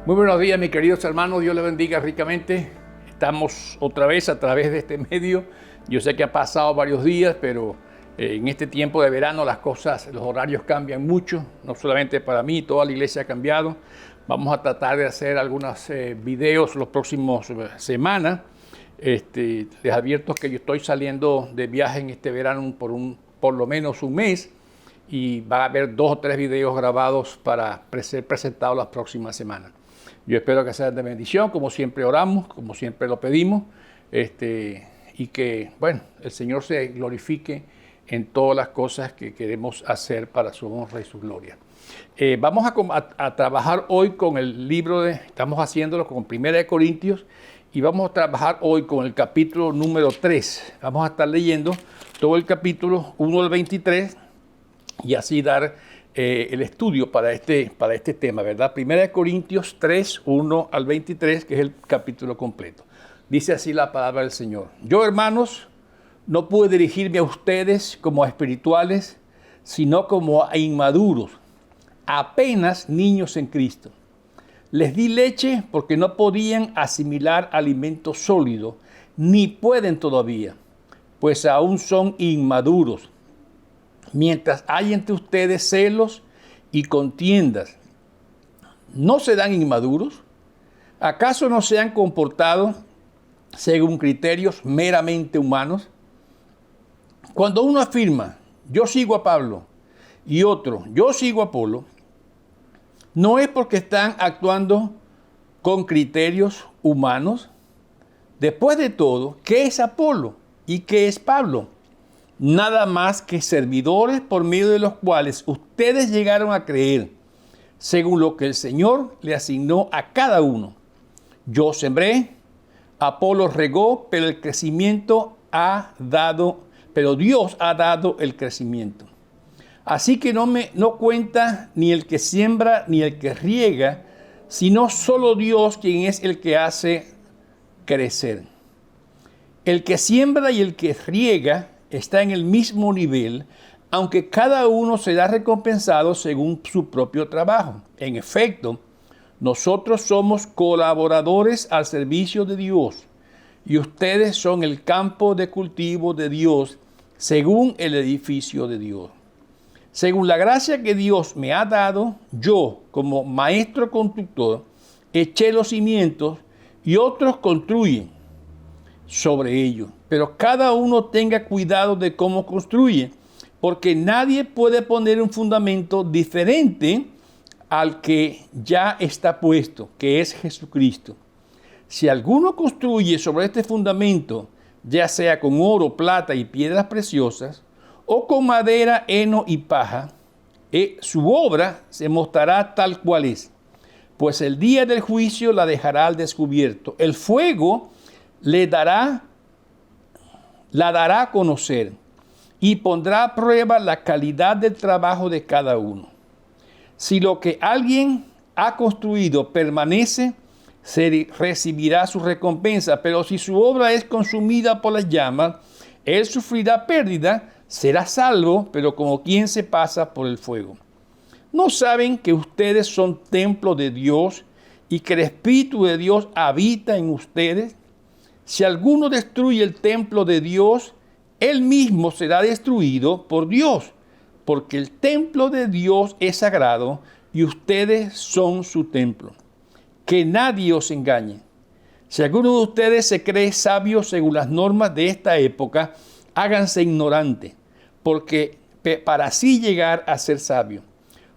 Muy buenos días, mis queridos hermanos. Dios les bendiga ricamente. Estamos otra vez a través de este medio. Yo sé que ha pasado varios días, pero en este tiempo de verano las cosas, los horarios cambian mucho. No solamente para mí, toda la iglesia ha cambiado. Vamos a tratar de hacer algunos videos los próximos semanas. Les advierto que yo estoy saliendo de viaje en este verano por lo menos un mes. Y va a haber 2 o 3 videos grabados para ser presentados las próximas semanas. Yo espero que sean de bendición, como siempre oramos, como siempre lo pedimos, y que, el Señor se glorifique en todas las cosas que queremos hacer para su honra y su gloria. Vamos a trabajar hoy con el libro estamos haciéndolo con 1 Corintios, y vamos a trabajar hoy con el capítulo número 3. Vamos a estar leyendo todo el capítulo 1 al 23, y así dar el estudio para este tema, ¿verdad? 1 Corintios 3, 1 al 23, que es el capítulo completo. Dice así la palabra del Señor. Yo, hermanos, no pude dirigirme a ustedes como a espirituales, sino como a inmaduros, apenas niños en Cristo. Les di leche porque no podían asimilar alimento sólido, ni pueden todavía, pues aún son inmaduros. Mientras hay entre ustedes celos y contiendas, ¿no serán inmaduros? ¿Acaso no se han comportado según criterios meramente humanos? Cuando uno afirma, yo sigo a Pablo, y otro, yo sigo a Apolo, no es porque están actuando con criterios humanos. Después de todo, ¿qué es Apolo y qué es Pablo? Nada más que servidores por medio de los cuales ustedes llegaron a creer, según lo que el Señor le asignó a cada uno. Yo sembré, Apolo regó, pero Dios ha dado el crecimiento. Así que no cuenta ni el que siembra ni el que riega, sino solo Dios, quien es el que hace crecer. El que siembra y el que riega está en el mismo nivel, aunque cada uno será recompensado según su propio trabajo. En efecto, nosotros somos colaboradores al servicio de Dios, y ustedes son el campo de cultivo de Dios, según el edificio de Dios. Según la gracia que Dios me ha dado, yo, como maestro constructor, eché los cimientos y otros construyen sobre ellos. Pero cada uno tenga cuidado de cómo construye, porque nadie puede poner un fundamento diferente al que ya está puesto, que es Jesucristo. Si alguno construye sobre este fundamento, ya sea con oro, plata y piedras preciosas, o con madera, heno y paja, su obra se mostrará tal cual es, pues el día del juicio la dejará al descubierto. El fuego la dará a conocer y pondrá a prueba la calidad del trabajo de cada uno. Si lo que alguien ha construido permanece, se recibirá su recompensa, pero si su obra es consumida por las llamas, él sufrirá pérdida, será salvo, pero como quien se pasa por el fuego. ¿No saben que ustedes son templo de Dios y que el Espíritu de Dios habita en ustedes? Si alguno destruye el templo de Dios, él mismo será destruido por Dios, porque el templo de Dios es sagrado y ustedes son su templo. Que nadie os engañe. Si alguno de ustedes se cree sabio según las normas de esta época, háganse ignorantes, porque para así llegar a ser sabio.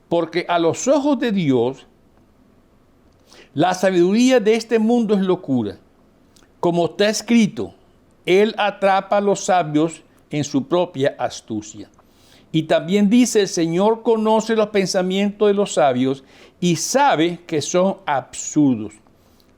Porque a los ojos de Dios, la sabiduría de este mundo es locura. Como está escrito, Él atrapa a los sabios en su propia astucia. Y también dice, el Señor conoce los pensamientos de los sabios y sabe que son absurdos.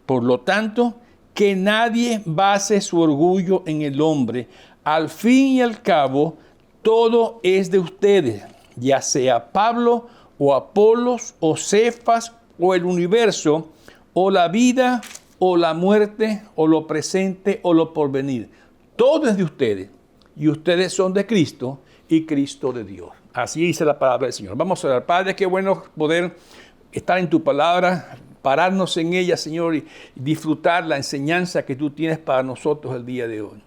Por lo tanto, que nadie base su orgullo en el hombre. Al fin y al cabo, todo es de ustedes, ya sea Pablo o Apolos o Cefas o el universo o la vida o la muerte o lo presente o lo porvenir. Todo es de ustedes y ustedes son de Cristo y Cristo de Dios. Así dice la palabra del Señor. Vamos a orar. Padre, qué bueno poder estar en tu palabra. pararnos en ella, Señor, y disfrutar la enseñanza que tú tienes para nosotros el día de hoy.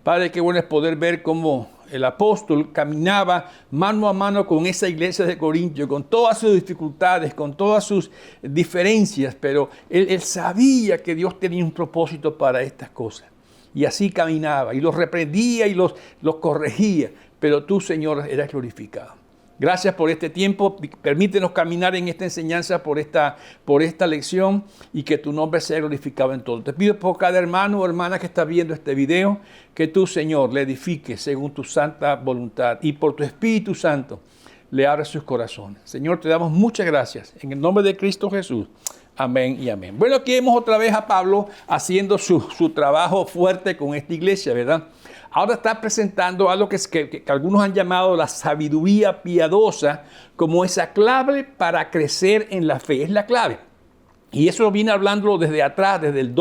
Padre, qué bueno es poder ver cómo el apóstol caminaba mano a mano con esa iglesia de Corintio, con todas sus dificultades, con todas sus diferencias, pero él sabía que Dios tenía un propósito para estas cosas. Y así caminaba, y los reprendía y los corregía, pero tú, Señor, eras glorificado. Gracias por este tiempo. Permítenos caminar en esta enseñanza por esta lección y que tu nombre sea glorificado en todo. Te pido por cada hermano o hermana que está viendo este video, que tú, Señor, le edifiques según tu santa voluntad y por tu Espíritu Santo le abres sus corazones. Señor, te damos muchas gracias. En el nombre de Cristo Jesús. Amén y amén. Bueno, aquí vemos otra vez a Pablo haciendo su trabajo fuerte con esta iglesia, ¿verdad? Ahora está presentando algo que algunos han llamado la sabiduría piadosa como esa clave para crecer en la fe. Es la clave. Y eso viene hablando desde atrás, desde el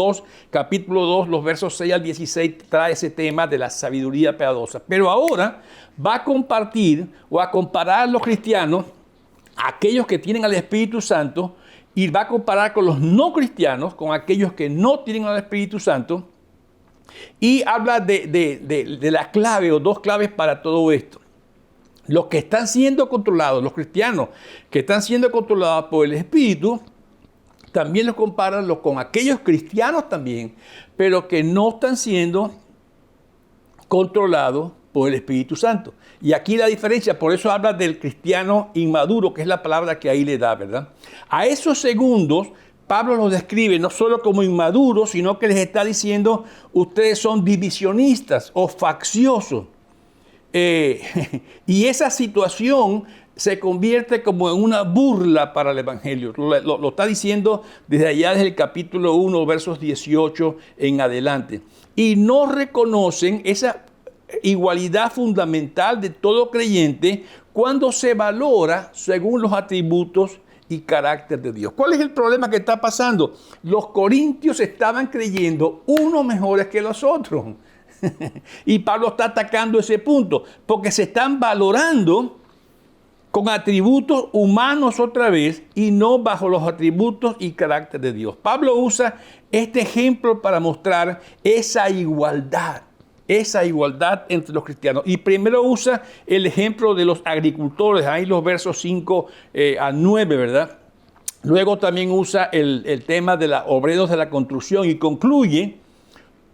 capítulo 2, los versos 6 al 16, trae ese tema de la sabiduría piadosa. Pero ahora va a compartir o a comparar a los cristianos, a aquellos que tienen al Espíritu Santo, y va a comparar con los no cristianos, con aquellos que no tienen al Espíritu Santo, y habla de la clave o dos claves para todo esto. Los que están siendo controlados, los cristianos que están siendo controlados por el Espíritu, también los comparan con aquellos cristianos también, pero que no están siendo controlados por el Espíritu Santo. Y aquí la diferencia, por eso habla del cristiano inmaduro, que es la palabra que ahí le da, ¿verdad? A esos segundos, Pablo los describe no solo como inmaduros, sino que les está diciendo, ustedes son divisionistas o facciosos. Y esa situación se convierte como en una burla para el Evangelio. Lo está diciendo desde allá, desde el capítulo 1, versos 18 en adelante. Y no reconocen esa igualdad fundamental de todo creyente cuando se valora según los atributos y carácter de Dios. ¿Cuál es el problema que está pasando? Los corintios estaban creyendo unos mejores que los otros. Y Pablo está atacando ese punto, porque se están valorando con atributos humanos otra vez y no bajo los atributos y carácter de Dios. Pablo usa este ejemplo para mostrar esa igualdad entre los cristianos. Y primero usa el ejemplo de los agricultores, ahí los versos 5 a 9, ¿verdad? Luego también usa el tema de los obreros de la construcción y concluye,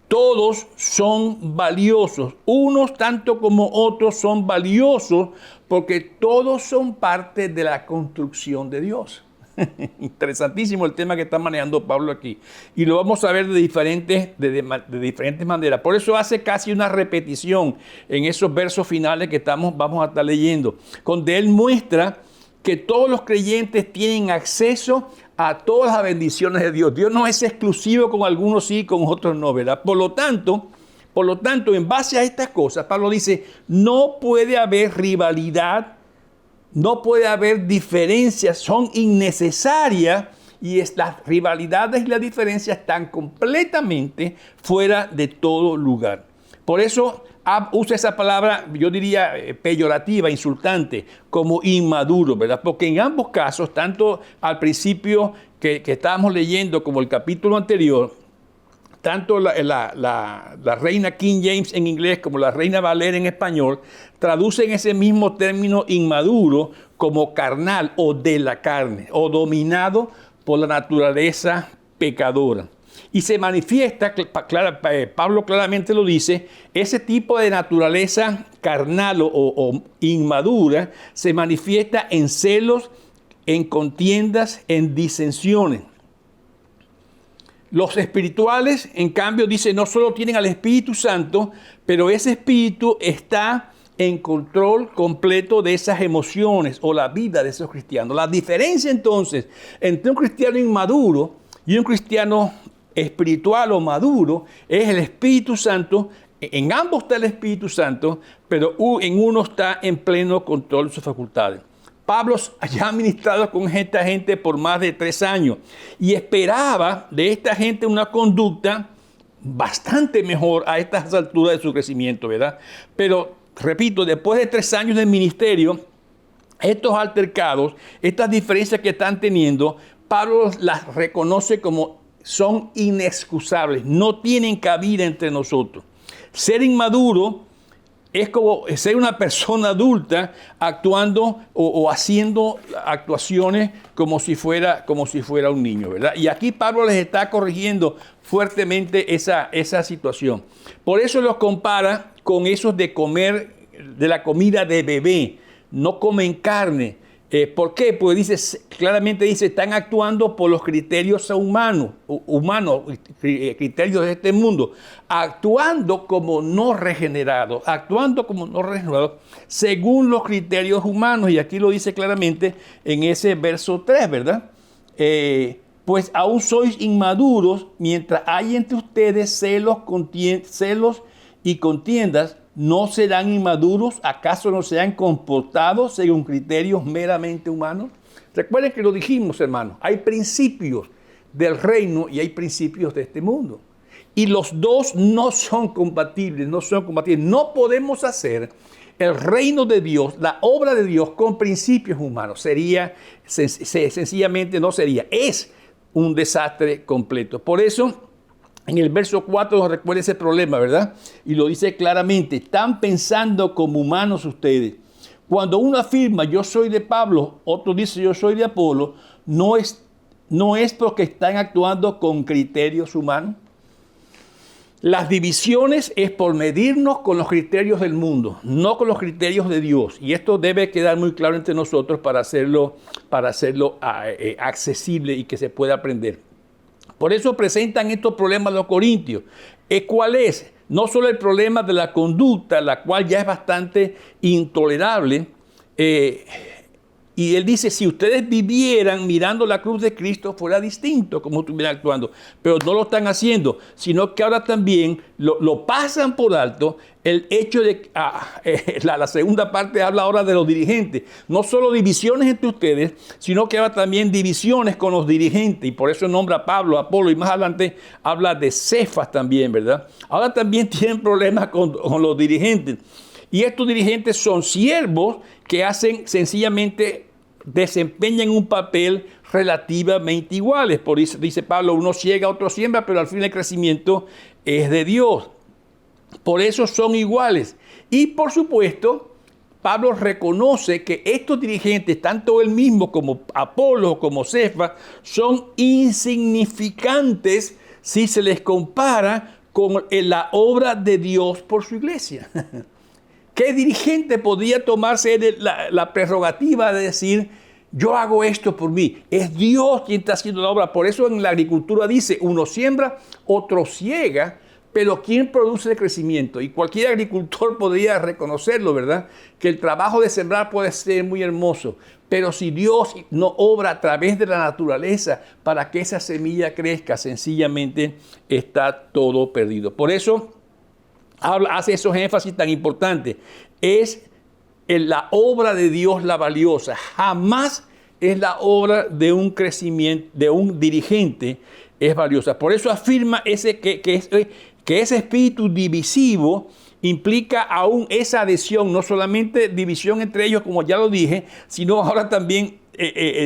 todos son valiosos, unos tanto como otros son valiosos porque todos son parte de la construcción de Dios. Interesantísimo el tema que está manejando Pablo aquí. Y lo vamos a ver de diferentes maneras. Por eso hace casi una repetición en esos versos finales que vamos a estar leyendo, donde él muestra que todos los creyentes tienen acceso a todas las bendiciones de Dios. Dios no es exclusivo con algunos sí, con otros no, ¿verdad? Por lo tanto, en base a estas cosas, Pablo dice, no puede haber rivalidad, no puede haber diferencias, son innecesarias y las rivalidades y las diferencias están completamente fuera de todo lugar. Por eso usa esa palabra, yo diría peyorativa, insultante, como inmaduro, ¿verdad? Porque en ambos casos, tanto al principio que estábamos leyendo como el capítulo anterior, tanto la Reina King James en inglés como la Reina Valera en español traducen ese mismo término inmaduro como carnal o de la carne o dominado por la naturaleza pecadora. Y se manifiesta, Pablo claramente lo dice, ese tipo de naturaleza carnal o inmadura se manifiesta en celos, en contiendas, en disensiones. Los espirituales, en cambio, dice, no solo tienen al Espíritu Santo, pero ese Espíritu está en control completo de esas emociones o la vida de esos cristianos. La diferencia entonces entre un cristiano inmaduro y un cristiano espiritual o maduro es el Espíritu Santo. En ambos está el Espíritu Santo, pero en uno está en pleno control de sus facultades. Pablo ya ha ministrado con esta gente por más de 3 años y esperaba de esta gente una conducta bastante mejor a estas alturas de su crecimiento, ¿verdad? Pero, repito, después de 3 años de ministerio, estos altercados, estas diferencias que están teniendo, Pablo las reconoce como son inexcusables, no tienen cabida entre nosotros. Ser inmaduro es como ser una persona adulta actuando o haciendo actuaciones como si fuera un niño, ¿verdad? Y aquí Pablo les está corrigiendo fuertemente esa situación. Por eso los compara con esos de comer de la comida de bebé, no comen carne. ¿Por qué? Pues claramente dice, están actuando por los criterios humanos, criterios de este mundo, actuando como no regenerados, según los criterios humanos. Y aquí lo dice claramente en ese verso 3, ¿verdad? Pues aún sois inmaduros, mientras hay entre ustedes celos y contiendas, ¿no serán inmaduros? ¿Acaso no se han comportado según criterios meramente humanos? Recuerden que lo dijimos, hermanos. Hay principios del reino y hay principios de este mundo. Y los dos no son compatibles, No podemos hacer el reino de Dios, la obra de Dios, con principios humanos. Sencillamente no sería. Es un desastre completo. Por eso, en el verso 4 nos recuerda ese problema, ¿verdad? Y lo dice claramente, están pensando como humanos ustedes. Cuando uno afirma, yo soy de Pablo, otro dice, yo soy de Apolo, no es porque están actuando con criterios humanos. Las divisiones es por medirnos con los criterios del mundo, no con los criterios de Dios. Y esto debe quedar muy claro entre nosotros para hacerlo accesible y que se pueda aprender. Por eso presentan estos problemas los corintios. ¿Cuál es? No solo el problema de la conducta, la cual ya es bastante intolerable. Y él dice, si ustedes vivieran mirando la cruz de Cristo, fuera distinto como estuvieran actuando. Pero no lo están haciendo, sino que ahora también lo pasan por alto el hecho de... la segunda parte habla ahora de los dirigentes. No solo divisiones entre ustedes, sino que ahora también divisiones con los dirigentes. Y por eso nombra a Pablo, a Apolo, y más adelante habla de Cefas también, ¿verdad? Ahora también tienen problemas con los dirigentes. Y estos dirigentes son siervos que hacen sencillamente... desempeñan un papel relativamente iguales. Por eso dice Pablo, uno ciega, otro siembra, pero al fin el crecimiento es de Dios. Por eso son iguales. Y por supuesto, Pablo reconoce que estos dirigentes, tanto él mismo como Apolo, como Cefas, son insignificantes si se les compara con la obra de Dios por su iglesia. ¿Qué dirigente podría tomarse la prerrogativa de decir, yo hago esto por mí? Es Dios quien está haciendo la obra. Por eso en la agricultura dice, uno siembra, otro ciega, pero ¿quién produce el crecimiento? Y cualquier agricultor podría reconocerlo, ¿verdad? Que el trabajo de sembrar puede ser muy hermoso, pero si Dios no obra a través de la naturaleza para que esa semilla crezca, sencillamente está todo perdido. Por eso hace esos énfasis tan importantes. Es la obra de Dios la valiosa. Jamás es la obra de un crecimiento, de un dirigente, es valiosa. Por eso afirma que ese espíritu divisivo implica aún esa adhesión, no solamente división entre ellos, como ya lo dije, sino ahora también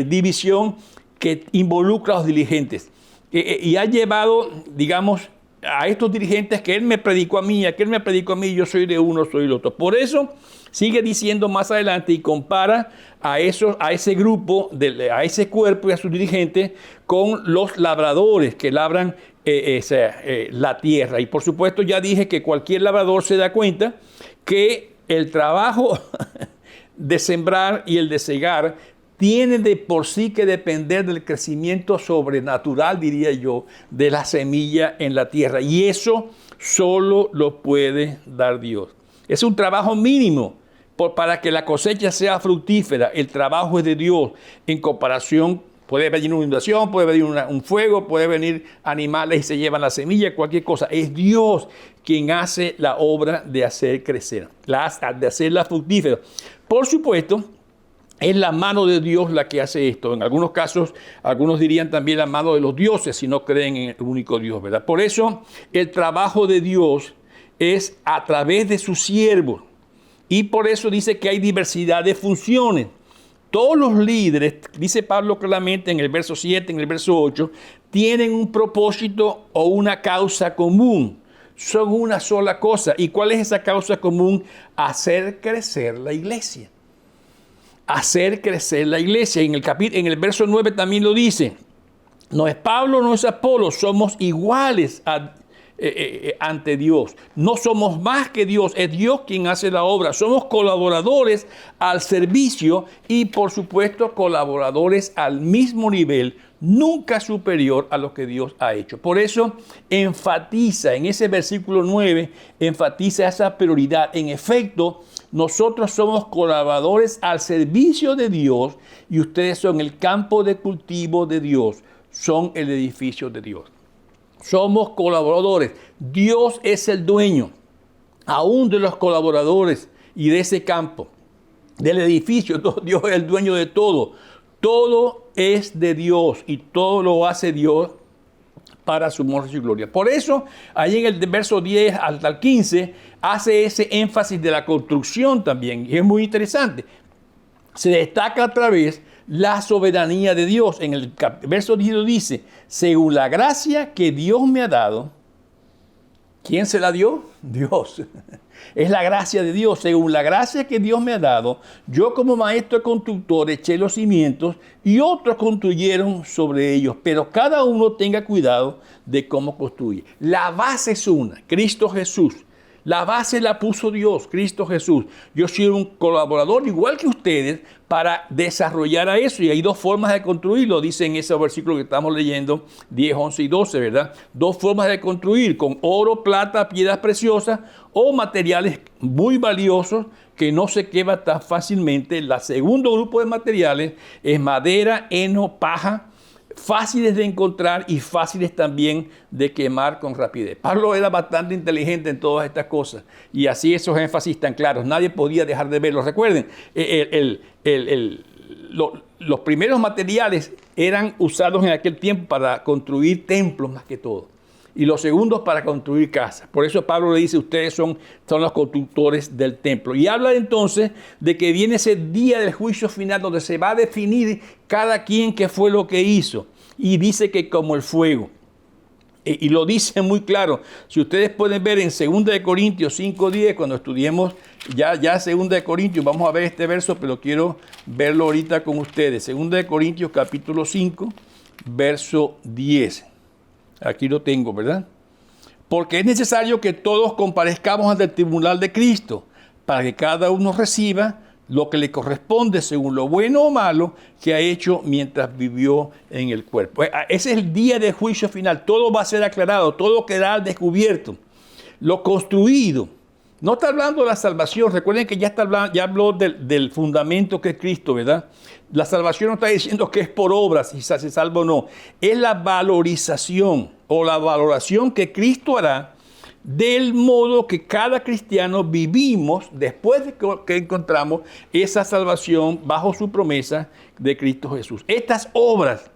división que involucra a los dirigentes. Y ha llevado, digamos, a estos dirigentes que él me predicó a mí, aquel me predicó a mí, yo soy de uno, soy del otro. Por eso sigue diciendo más adelante y compara a ese grupo, a ese cuerpo y a sus dirigentes con los labradores que labran la tierra. Y por supuesto ya dije que cualquier labrador se da cuenta que el trabajo de sembrar y el de cegar tiene de por sí que depender del crecimiento sobrenatural, diría yo, de la semilla en la tierra. Y eso solo lo puede dar Dios. Es un trabajo mínimo para que la cosecha sea fructífera. El trabajo es de Dios en comparación. Puede venir una inundación, puede venir un fuego, puede venir animales y se llevan la semilla, cualquier cosa. Es Dios quien hace la obra de hacer crecer, de hacerla fructífera. Por supuesto, es la mano de Dios la que hace esto. En algunos casos, algunos dirían también la mano de los dioses si no creen en el único Dios, ¿verdad? Por eso, el trabajo de Dios es a través de sus siervos. Y por eso dice que hay diversidad de funciones. Todos los líderes, dice Pablo claramente en el verso 7, en el verso 8, tienen un propósito o una causa común. Son una sola cosa. ¿Y cuál es esa causa común? Hacer crecer la iglesia. Hacer crecer la iglesia. En el verso 9 también lo dice. No es Pablo, no es Apolo, somos iguales ante Dios. No somos más que Dios, es Dios quien hace la obra. Somos colaboradores al servicio y, por supuesto, colaboradores al mismo nivel, nunca superior a lo que Dios ha hecho. Por eso enfatiza en ese versículo 9, enfatiza esa prioridad. En efecto, nosotros somos colaboradores al servicio de Dios y ustedes son el campo de cultivo de Dios, son el edificio de Dios. Somos colaboradores. Dios es el dueño, aún de los colaboradores y de ese campo, del edificio. Dios es el dueño de todo. Todo es de Dios y todo lo hace Dios para su honra y su gloria. Por eso, ahí en el verso 10 hasta el 15, hace ese énfasis de la construcción también. Y es muy interesante. Se destaca otra vez la soberanía de Dios. En el verso 10 dice, según la gracia que Dios me ha dado. ¿Quién se la dio? Dios. Es la gracia de Dios. Según la gracia que Dios me ha dado, yo como maestro constructor eché los cimientos y otros construyeron sobre ellos. Pero cada uno tenga cuidado de cómo construye. La base es una, Cristo Jesús. La base la puso Dios, Cristo Jesús. Yo soy un colaborador igual que ustedes para desarrollar a eso. Y hay dos formas de construirlo, dice en ese versículo que estamos leyendo, 10, 11 y 12, ¿verdad? Dos formas de construir, con oro, plata, piedras preciosas o materiales muy valiosos que no se queman tan fácilmente. El segundo grupo de materiales es madera, heno, paja, fáciles de encontrar y fáciles también de quemar con rapidez. Pablo era bastante inteligente en todas estas cosas y así esos énfasis tan claros. Nadie podía dejar de verlos. Recuerden, los primeros materiales eran usados en aquel tiempo para construir templos más que todo. Y los segundos para construir casas. Por eso Pablo le dice, ustedes son los constructores del templo. Y habla entonces de que viene ese día del juicio final donde se va a definir cada quien qué fue lo que hizo. Y dice que como el fuego. Y lo dice muy claro. Si ustedes pueden ver en 2 Corintios 5:10, cuando estudiemos ya 2 Corintios, vamos a ver este verso, pero quiero verlo ahorita con ustedes. 2 Corintios capítulo 5, verso 10. Aquí lo tengo, ¿verdad? Porque es necesario que todos comparezcamos ante el tribunal de Cristo, para que cada uno reciba lo que le corresponde según lo bueno o malo que ha hecho mientras vivió en el cuerpo. Ese es el día del juicio final. Todo va a ser aclarado, todo quedará al descubierto. Lo construido. No está hablando de la salvación. Recuerden que ya habló del fundamento que es Cristo, ¿verdad? La salvación no está diciendo que es por obras, si se salva o no. Es la valorización o la valoración que Cristo hará del modo que cada cristiano vivimos después de que encontramos esa salvación bajo su promesa de Cristo Jesús. Estas obras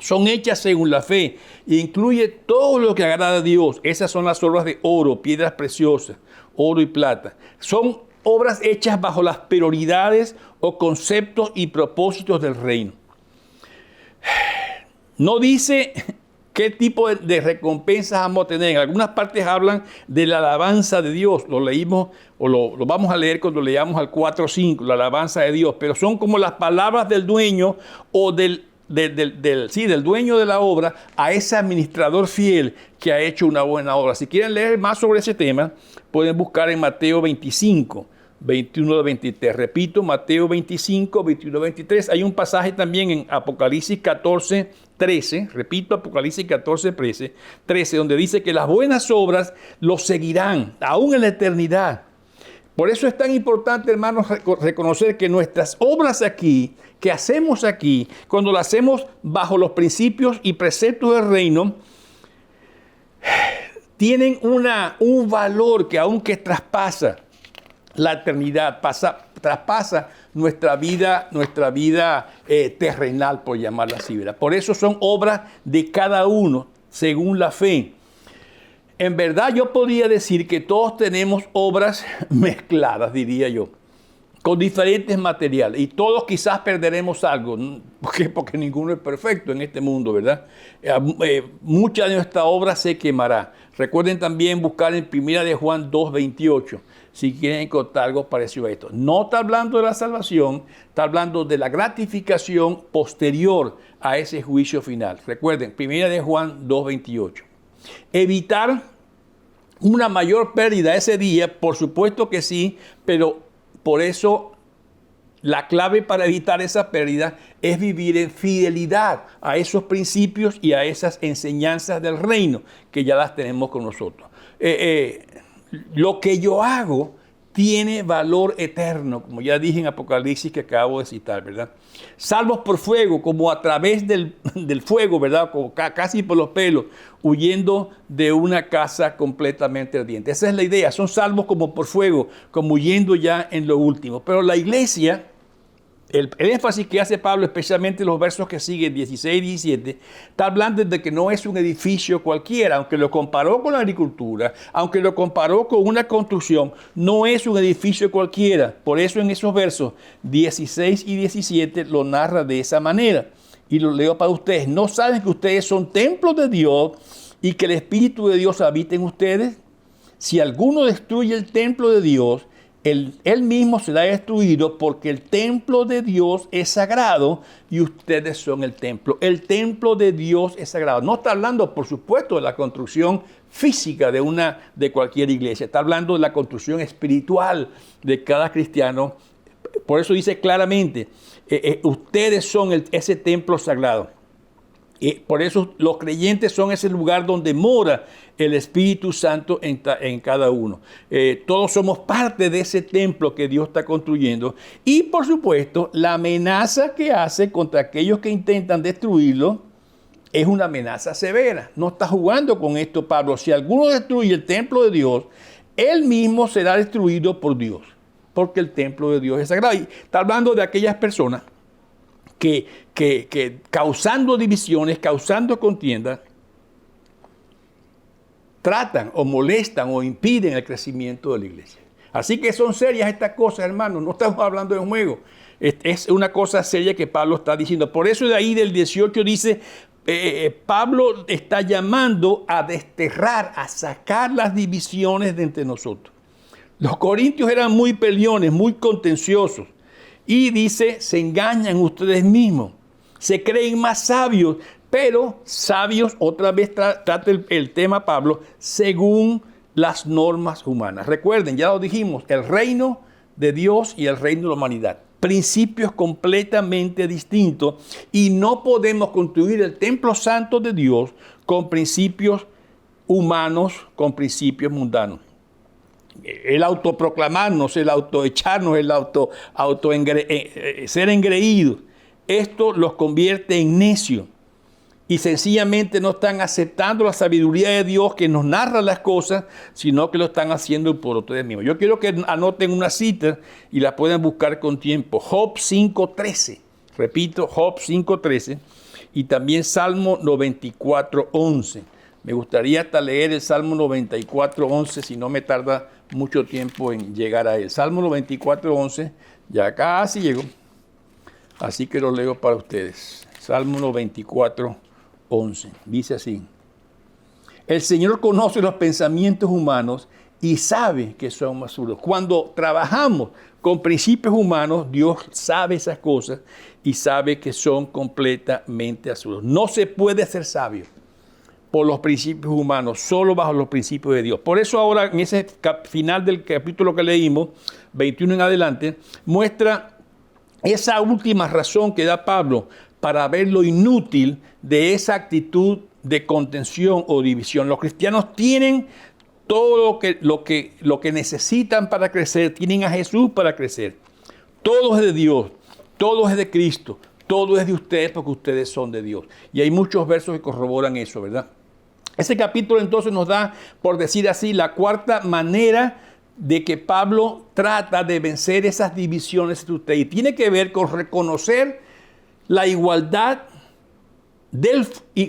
son hechas según la fe e incluye todo lo que agrada a Dios. Esas son las obras de oro, piedras preciosas, oro y plata. Son obras hechas bajo las prioridades o conceptos y propósitos del reino. No dice qué tipo de recompensas vamos a tener. En algunas partes hablan de la alabanza de Dios. Lo leímos o lo vamos a leer cuando leamos al 4:5, la alabanza de Dios. Pero son como las palabras del dueño o del dueño de la obra a ese administrador fiel que ha hecho una buena obra. Si quieren leer más sobre ese tema, pueden buscar en Mateo 25, 21-23. Repito, Mateo 25, 21-23. Hay un pasaje también en Apocalipsis 14, 13. Repito, Apocalipsis 14, 13, donde dice que las buenas obras los seguirán, aún en la eternidad. Por eso es tan importante, hermanos, reconocer que nuestras obras aquí, que hacemos aquí, cuando las hacemos bajo los principios y preceptos del reino, tienen un valor que aunque traspasa la eternidad, traspasa nuestra vida terrenal, por llamarla así, ¿verdad? Por eso son obras de cada uno, según la fe. En verdad yo podría decir que todos tenemos obras mezcladas, diría yo. con diferentes materiales. Y todos quizás perderemos algo. ¿Por qué? Porque ninguno es perfecto en este mundo, ¿verdad? Mucha de nuestra obra se quemará. Recuerden también buscar en 1 de Juan 2:28, si quieren encontrar algo parecido a esto. No está hablando de la salvación, está hablando de la gratificación posterior a ese juicio final. Recuerden, 1 de Juan 2:28. Evitar una mayor pérdida ese día, por supuesto que sí, pero por eso la clave para evitar esa pérdida es vivir en fidelidad a esos principios y a esas enseñanzas del reino que ya las tenemos con nosotros. Lo que yo hago tiene valor eterno, como ya dije en Apocalipsis que acabo de citar, ¿verdad? Salvos por fuego, como a través del fuego, ¿verdad? Como casi por los pelos, huyendo de una casa completamente ardiente. Esa es la idea, son salvos como por fuego, como huyendo ya en lo último. Pero la iglesia, el énfasis que hace Pablo, especialmente los versos que siguen, 16 y 17, está hablando de que no es un edificio cualquiera, aunque lo comparó con la agricultura, aunque lo comparó con una construcción, no es un edificio cualquiera. Por eso en esos versos 16 y 17 lo narra de esa manera. Y lo leo para ustedes. ¿No saben que ustedes son templos de Dios y que el Espíritu de Dios habita en ustedes? Si alguno destruye el templo de Dios, él mismo será destruido, porque el templo de Dios es sagrado y ustedes son el templo. El templo de Dios es sagrado. No está hablando, por supuesto, de la construcción física de cualquier iglesia. Está hablando de la construcción espiritual de cada cristiano. Por eso dice claramente, ustedes son ese templo sagrado. Por eso los creyentes son ese lugar donde mora el Espíritu Santo en cada uno. Todos somos parte de ese templo que Dios está construyendo. Y por supuesto, la amenaza que hace contra aquellos que intentan destruirlo es una amenaza severa. No está jugando con esto Pablo. Si alguno destruye el templo de Dios, él mismo será destruido por Dios, porque el templo de Dios es sagrado. Y está hablando de aquellas personas que causando divisiones, causando contiendas, tratan o molestan o impiden el crecimiento de la iglesia. Así que son serias estas cosas, hermanos. No estamos hablando de un juego. Es una cosa seria que Pablo está diciendo. Por eso de ahí del 18 dice, Pablo está llamando a desterrar, a sacar las divisiones de entre nosotros. Los corintios eran muy peleones, muy contenciosos. Y dice, se engañan ustedes mismos, se creen más sabios, pero sabios, otra vez trata el tema Pablo, según las normas humanas. Recuerden, ya lo dijimos, el reino de Dios y el reino de la humanidad. Principios completamente distintos, y no podemos construir el templo santo de Dios con principios humanos, con principios mundanos. El autoproclamarnos, el autoecharnos, el ser engreídos, esto los convierte en necios y sencillamente no están aceptando la sabiduría de Dios que nos narra las cosas, sino que lo están haciendo por ustedes mismos. Yo quiero que anoten una cita y la puedan buscar con tiempo. Job 5:13, repito, Job 5:13, y también Salmo 94:11. Me gustaría hasta leer el Salmo 94:11, si no me tarda mucho tiempo en llegar a él. Salmo 94:11, ya casi llego, así que lo leo para ustedes. Salmo 94:11, dice así: el Señor conoce los pensamientos humanos y sabe que son absurdos. Cuando trabajamos con principios humanos, Dios sabe esas cosas y sabe que son completamente absurdos. No se puede ser sabio por los principios humanos, solo bajo los principios de Dios. Por eso ahora, en ese final del capítulo que leímos, 21 en adelante, muestra esa última razón que da Pablo para ver lo inútil de esa actitud de contención o división. Los cristianos tienen todo lo que necesitan para crecer, tienen a Jesús para crecer. Todo es de Dios, todo es de Cristo, todo es de ustedes porque ustedes son de Dios. Y hay muchos versos que corroboran eso, ¿verdad? Ese capítulo entonces nos da, por decir así, la cuarta manera de que Pablo trata de vencer esas divisiones entre ustedes. Y tiene que ver con reconocer la igualdad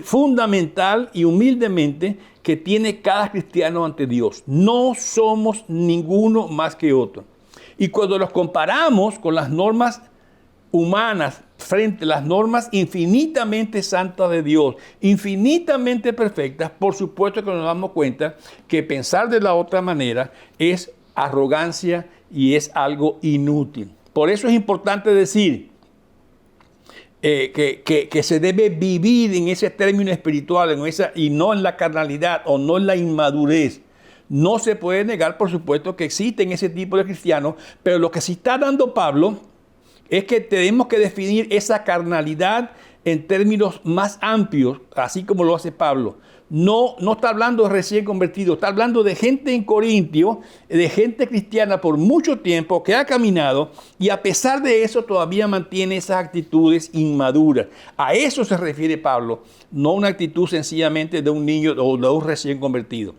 fundamental y humildemente que tiene cada cristiano ante Dios. No somos ninguno más que otro. Y cuando los comparamos con las normas humanas frente a las normas infinitamente santas de Dios, infinitamente perfectas, por supuesto que nos damos cuenta que pensar de la otra manera es arrogancia y es algo inútil. Por eso es importante decir que se debe vivir en ese término espiritual y no en la carnalidad o no en la inmadurez. No se puede negar, por supuesto, que existen ese tipo de cristianos, pero lo que sí está dando Pablo es que tenemos que definir esa carnalidad en términos más amplios, así como lo hace Pablo. No está hablando de recién convertidos, está hablando de gente en Corintio, de gente cristiana por mucho tiempo que ha caminado y a pesar de eso todavía mantiene esas actitudes inmaduras. A eso se refiere Pablo, no una actitud sencillamente de un niño o de un recién convertido.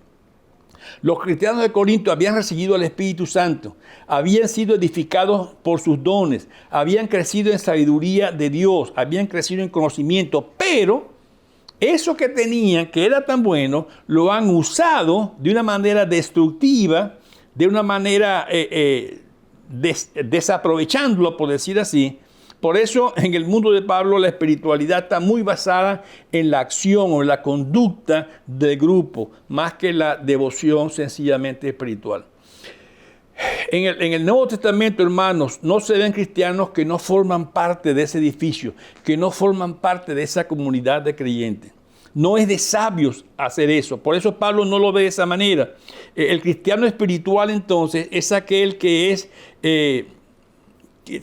Los cristianos de Corinto habían recibido el Espíritu Santo, habían sido edificados por sus dones, habían crecido en sabiduría de Dios, habían crecido en conocimiento, pero eso que tenían, que era tan bueno, lo han usado de una manera destructiva, de una manera desaprovechándolo, por decir así. Por eso en el mundo de Pablo la espiritualidad está muy basada en la acción o en la conducta del grupo, más que la devoción sencillamente espiritual. En el Nuevo Testamento, hermanos, no se ven cristianos que no forman parte de ese edificio, que no forman parte de esa comunidad de creyentes. No es de sabios hacer eso. Por eso Pablo no lo ve de esa manera. El cristiano espiritual, entonces, es aquel que es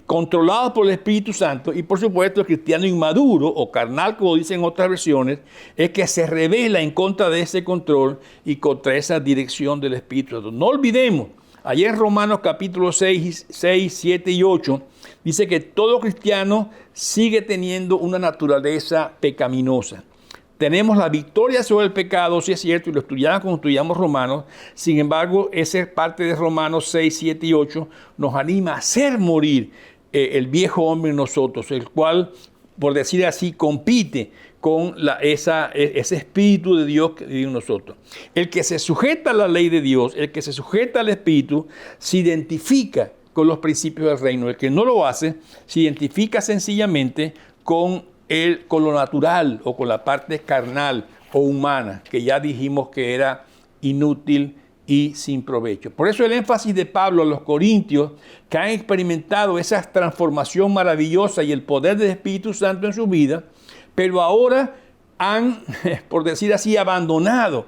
controlado por el Espíritu Santo, y por supuesto el cristiano inmaduro o carnal, como dicen otras versiones, es que se revela en contra de ese control y contra esa dirección del Espíritu Santo. No olvidemos, allá en Romanos capítulo 6, 7 y 8, dice que todo cristiano sigue teniendo una naturaleza pecaminosa. Tenemos la victoria sobre el pecado, si es cierto, y lo estudiamos como estudiamos Romanos. Sin embargo, esa parte de Romanos 6, 7 y 8 nos anima a hacer morir el viejo hombre en nosotros, el cual, por decir así, compite con ese Espíritu de Dios que vive en nosotros. El que se sujeta a la ley de Dios, el que se sujeta al Espíritu, se identifica con los principios del reino. El que no lo hace, se identifica sencillamente con lo natural o con la parte carnal o humana, que ya dijimos que era inútil y sin provecho. Por eso el énfasis de Pablo a los corintios que han experimentado esa transformación maravillosa y el poder del Espíritu Santo en su vida, pero ahora han, por decir así, abandonado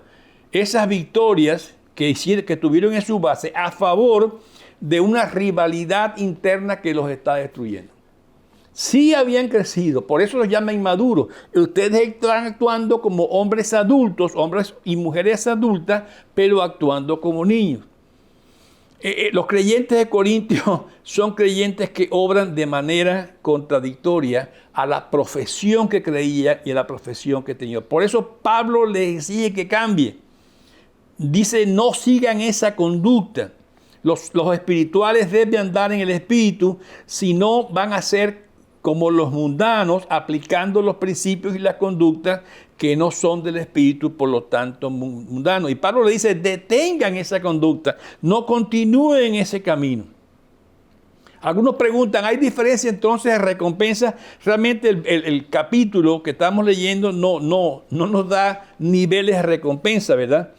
esas victorias que tuvieron en su base a favor de una rivalidad interna que los está destruyendo. Sí habían crecido, por eso los llama inmaduros. Ustedes están actuando como hombres adultos, hombres y mujeres adultas, pero actuando como niños. Los creyentes de Corintios son creyentes que obran de manera contradictoria a la profesión que creían y a la profesión que tenían. Por eso Pablo les exige que cambie. Dice, no sigan esa conducta. Los espirituales deben andar en el espíritu, si no van a ser como los mundanos, aplicando los principios y las conductas que no son del Espíritu, por lo tanto mundanos. Y Pablo le dice, detengan esa conducta, no continúen ese camino. Algunos preguntan, ¿hay diferencia entonces de recompensa? Realmente el capítulo que estamos leyendo no nos da niveles de recompensa, ¿verdad?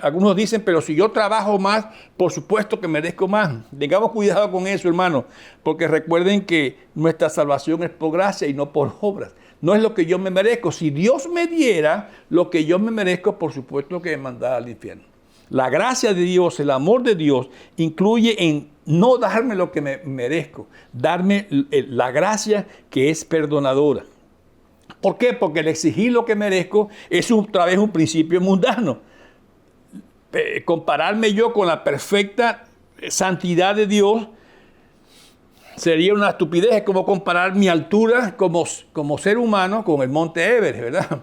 Algunos dicen, pero si yo trabajo más, por supuesto que merezco más. Tengamos cuidado con eso, hermano, porque recuerden que nuestra salvación es por gracia y no por obras. No es lo que yo me merezco. Si Dios me diera lo que yo me merezco, por supuesto que me mandara al infierno. La gracia de Dios, el amor de Dios, incluye en no darme lo que me merezco, darme la gracia que es perdonadora. ¿Por qué? Porque el exigir lo que merezco es otra vez un principio mundano. Compararme yo con la perfecta santidad de Dios sería una estupidez. Es como comparar mi altura como ser humano con el monte Everest, ¿verdad?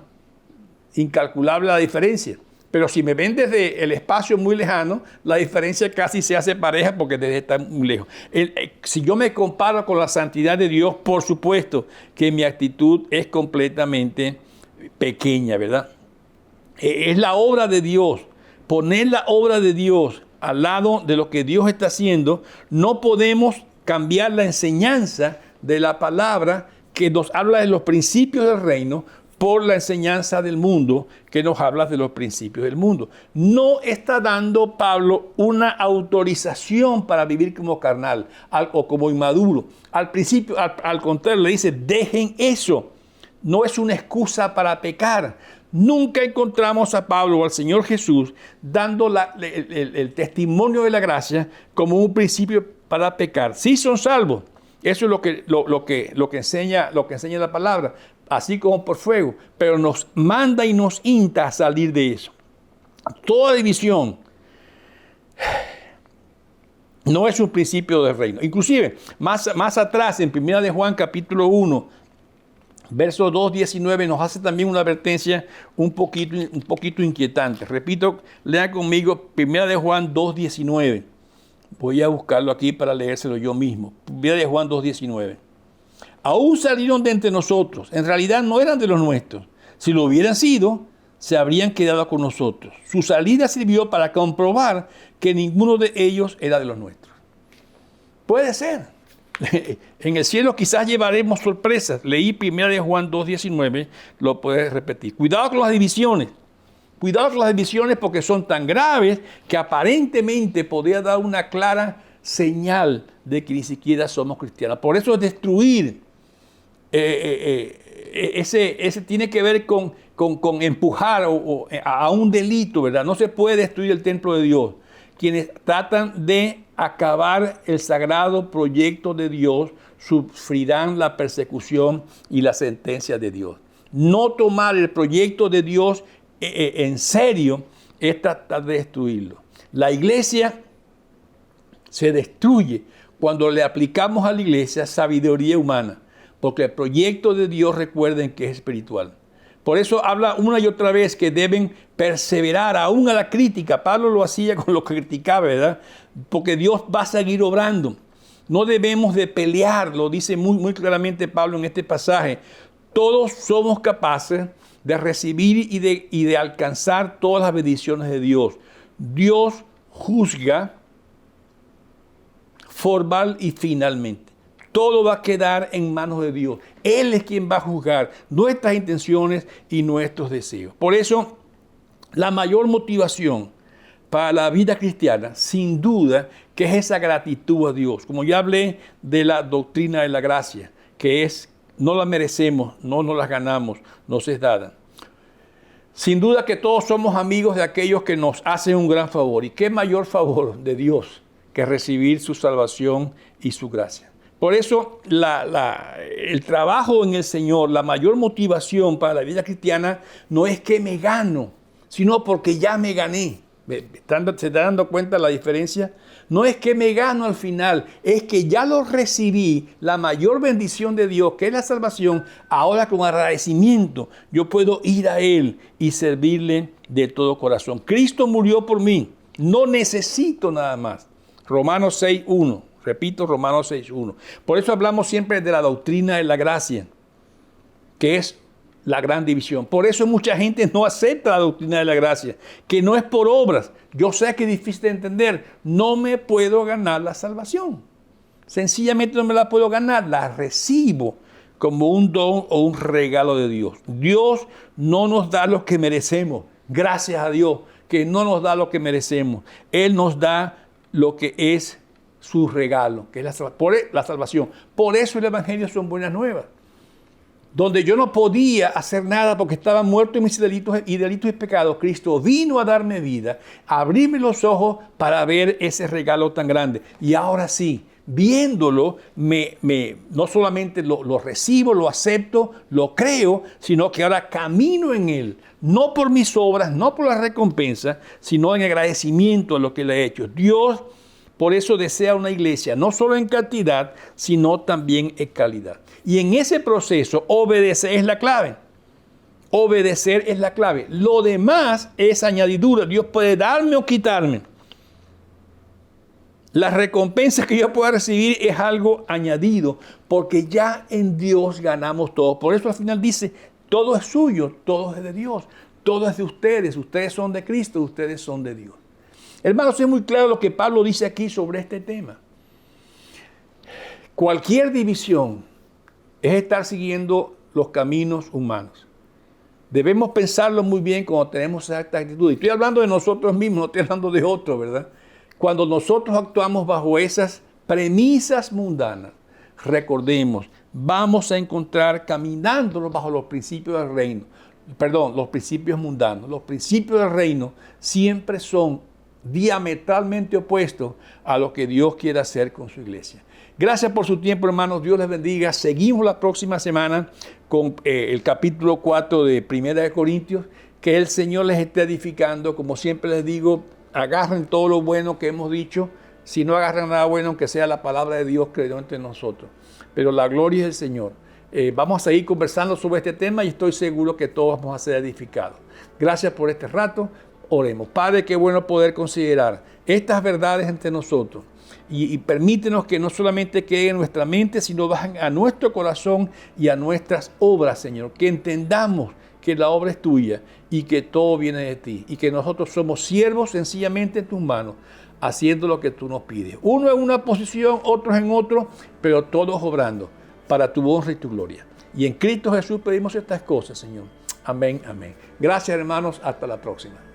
Incalculable la diferencia. Pero si me ven desde el espacio muy lejano, la diferencia casi se hace pareja porque desde está muy lejos. Si yo me comparo con la santidad de Dios, por supuesto que mi actitud es completamente pequeña, ¿verdad? Es la obra de Dios. Poner la obra de Dios al lado de lo que Dios está haciendo, no podemos cambiar la enseñanza de la palabra que nos habla de los principios del reino por la enseñanza del mundo que nos habla de los principios del mundo. No está dando Pablo una autorización para vivir como carnal o como inmaduro. Al principio, al contrario, le dice, dejen eso. No es una excusa para pecar. Nunca encontramos a Pablo o al Señor Jesús dando el testimonio de la gracia como un principio para pecar. Sí son salvos. Eso es lo que enseña la palabra, así como por fuego, pero nos manda y nos insta a salir de eso. Toda división no es un principio del reino. Inclusive, más atrás, en 1 de Juan capítulo 1, verso 2:19, nos hace también una advertencia un poquito inquietante. Repito, lean conmigo 1 de Juan 2:19. Voy a buscarlo aquí para leérselo yo mismo. 1 de Juan 2:19. Aún salieron de entre nosotros. En realidad no eran de los nuestros. Si lo hubieran sido, se habrían quedado con nosotros. Su salida sirvió para comprobar que ninguno de ellos era de los nuestros. Puede ser. En el cielo quizás llevaremos sorpresas. Leí 1 de Juan 2:19, lo puedes repetir. Cuidado con las divisiones. Cuidado con las divisiones porque son tan graves que aparentemente podría dar una clara señal de que ni siquiera somos cristianos. Por eso es destruir. Ese tiene que ver con empujar a un delito, ¿verdad? No se puede destruir el templo de Dios. Quienes tratan de acabar el sagrado proyecto de Dios sufrirán la persecución y la sentencia de Dios. No tomar el proyecto de Dios en serio es tratar de destruirlo. La iglesia se destruye cuando le aplicamos a la iglesia sabiduría humana, porque el proyecto de Dios, recuerden que es espiritual. Por eso habla una y otra vez que deben perseverar aún a la crítica. Pablo lo hacía con lo que criticaba, ¿verdad? Porque Dios va a seguir obrando. No debemos de pelear, lo dice muy claramente Pablo en este pasaje. Todos somos capaces de recibir y de alcanzar todas las bendiciones de Dios. Dios juzga formal y finalmente. Todo va a quedar en manos de Dios. Él es quien va a juzgar nuestras intenciones y nuestros deseos. Por eso, la mayor motivación para la vida cristiana, sin duda, que es esa gratitud a Dios. Como ya hablé de la doctrina de la gracia, que es, no la merecemos, no nos la ganamos, nos es dada. Sin duda que todos somos amigos de aquellos que nos hacen un gran favor. ¿Y qué mayor favor de Dios que recibir su salvación y su gracia? Por eso el trabajo en el Señor, la mayor motivación para la vida cristiana no es que me gano, sino porque ya me gané. ¿Se está dando cuenta la diferencia? No es que me gano al final, es que ya lo recibí, la mayor bendición de Dios, que es la salvación. Ahora con agradecimiento yo puedo ir a Él y servirle de todo corazón. Cristo murió por mí, no necesito nada más. Romanos 6:1. Repito, Romanos 6:1. Por eso hablamos siempre de la doctrina de la gracia, que es la gran división. Por eso mucha gente no acepta la doctrina de la gracia, que no es por obras. Yo sé que es difícil de entender. No me puedo ganar la salvación. Sencillamente no me la puedo ganar. La recibo como un don o un regalo de Dios. Dios no nos da lo que merecemos. Gracias a Dios que no nos da lo que merecemos. Él nos da lo que es su regalo, que es la salvación. Por eso el Evangelio son buenas nuevas. Donde yo no podía hacer nada porque estaba muerto en mis delitos y pecados, Cristo vino a darme vida, a abrirme los ojos para ver ese regalo tan grande. Y ahora sí, viéndolo, no solamente lo recibo, lo acepto, lo creo, sino que ahora camino en Él. No por mis obras, no por la recompensa, sino en agradecimiento a lo que le he hecho. Dios por eso desea una iglesia, no solo en cantidad, sino también en calidad. Y en ese proceso, obedecer es la clave. Obedecer es la clave. Lo demás es añadidura. Dios puede darme o quitarme. La recompensa que yo pueda recibir es algo añadido, porque ya en Dios ganamos todo. Por eso al final dice, todo es suyo, todo es de Dios, todo es de ustedes. Ustedes son de Cristo, ustedes son de Dios. Hermanos, es muy claro lo que Pablo dice aquí sobre este tema. Cualquier división es estar siguiendo los caminos humanos. Debemos pensarlo muy bien cuando tenemos esta actitud. Y estoy hablando de nosotros mismos, no estoy hablando de otros, ¿verdad? Cuando nosotros actuamos bajo esas premisas mundanas, recordemos, vamos a encontrar caminando bajo los principios del reino. Perdón, los principios mundanos. Los principios del reino siempre son diametralmente opuestos a lo que Dios quiere hacer con su iglesia. Gracias por su tiempo, hermanos. Dios les bendiga. Seguimos la próxima semana con el capítulo 4 de 1 de Corintios. Que el Señor les esté edificando. Como siempre les digo, agarren todo lo bueno que hemos dicho. Si no agarran nada bueno, aunque sea la palabra de Dios creó entre nosotros. Pero la gloria es del Señor. Vamos a seguir conversando sobre este tema y estoy seguro que todos vamos a ser edificados. Gracias por este rato. Oremos. Padre, qué bueno poder considerar estas verdades entre nosotros. Y permítenos que no solamente quede en nuestra mente, sino bajen a nuestro corazón y a nuestras obras, Señor. Que entendamos que la obra es tuya y que todo viene de ti. Y que nosotros somos siervos sencillamente en tus manos, haciendo lo que tú nos pides. Uno en una posición, otros en otro, pero todos obrando para tu honra y tu gloria. Y en Cristo Jesús pedimos estas cosas, Señor. Amén, amén. Gracias, hermanos. Hasta la próxima.